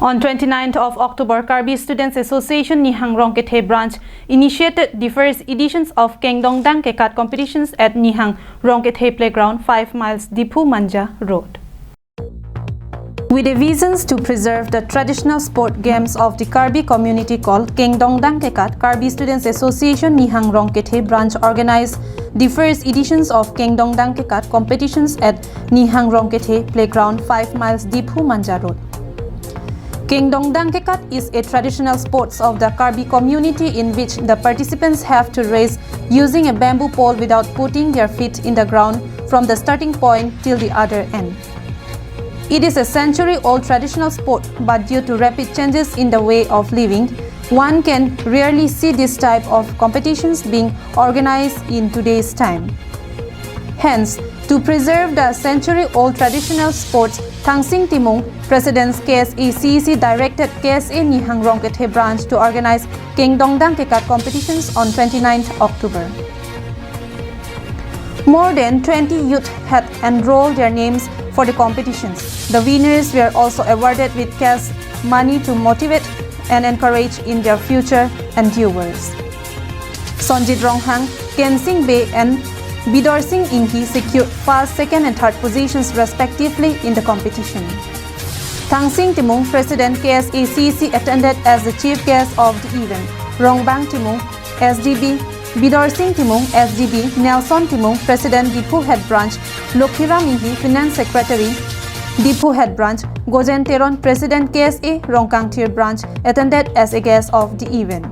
On 29th of October, Karbi Students Association Nihang Rongkethe branch initiated the first editions of Kengdongdang kakat competitions at Nihang Rongkethe playground 5 miles Dipu Manja Road. With a vision to preserve the traditional sport games of the Karbi community called Kengdongdang kakat, Karbi Students Association Nihang Rongkethe branch organized the first editions of Kengdongdang kakat competitions at Nihang Rongkethe playground 5 miles Dipu Manja Road. Kengdongdang kakat is a traditional sports of the Karbi community in which the participants have to race using a bamboo pole without putting their feet in the ground from the starting point till the other end. It is a century-old traditional sport, but due to rapid changes in the way of living, one can rarely see this type of competitions being organized in today's time. Hence, to preserve the century-old traditional sports, Thangsing Timung, President KSA directed KSA Nihang Rongkethe branch to organize Kengdongdang kakat competitions on 29th October. More than 20 youth had enrolled their names for the competitions. The winners were also awarded with cash money to motivate and encourage in their future endeavors. Sonjit Ronghang, Kensing Bay and Bidor Singh Inhi secured first, second and third positions respectively in the competition. Thangsing Timung, President KSA attended as the chief guest of the event. Rongbang Timung, SDB, Bidor Singh Timung, SDB, Nelson Timung, President Dipu Head Branch, Lokhiram Inhi, Finance Secretary, Dipu Head Branch, Gojen Teron, President KSA Rongkangtir Branch, attended as a guest of the event.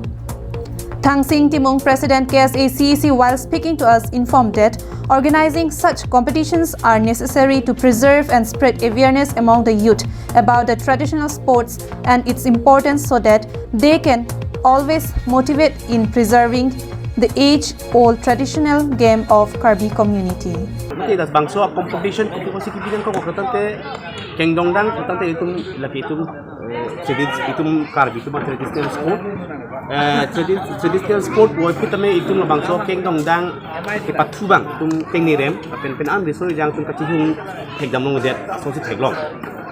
Thangsing Timung, President KSA while speaking to us, informed that organizing such competitions are necessary to preserve and spread awareness among the youth about the traditional sports and its importance so that they can always motivate in preserving the age-old traditional game of Karbi community. Das bangso competition ko sikibigan ko katante Kengdongdang katante itum laki itum Karbi itum traditional sport traditional sport wo pitame itum bangso Kengdongdang ipatubang itum tengnirem pen am reso jang tum kachihung hegdamong det so si theglong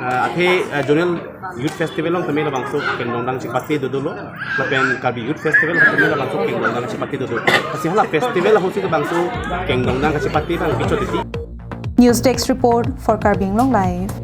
athe jonal youth festival ong tame bangso Kengdongdang sipati dodolo lapen Karbi youth festival tame bangso Kengdongdang sipati dodolo kasi hala festival ho si bangso Kengdongdang sipati bang bicho deti. News Desk report for Karbinglong Live.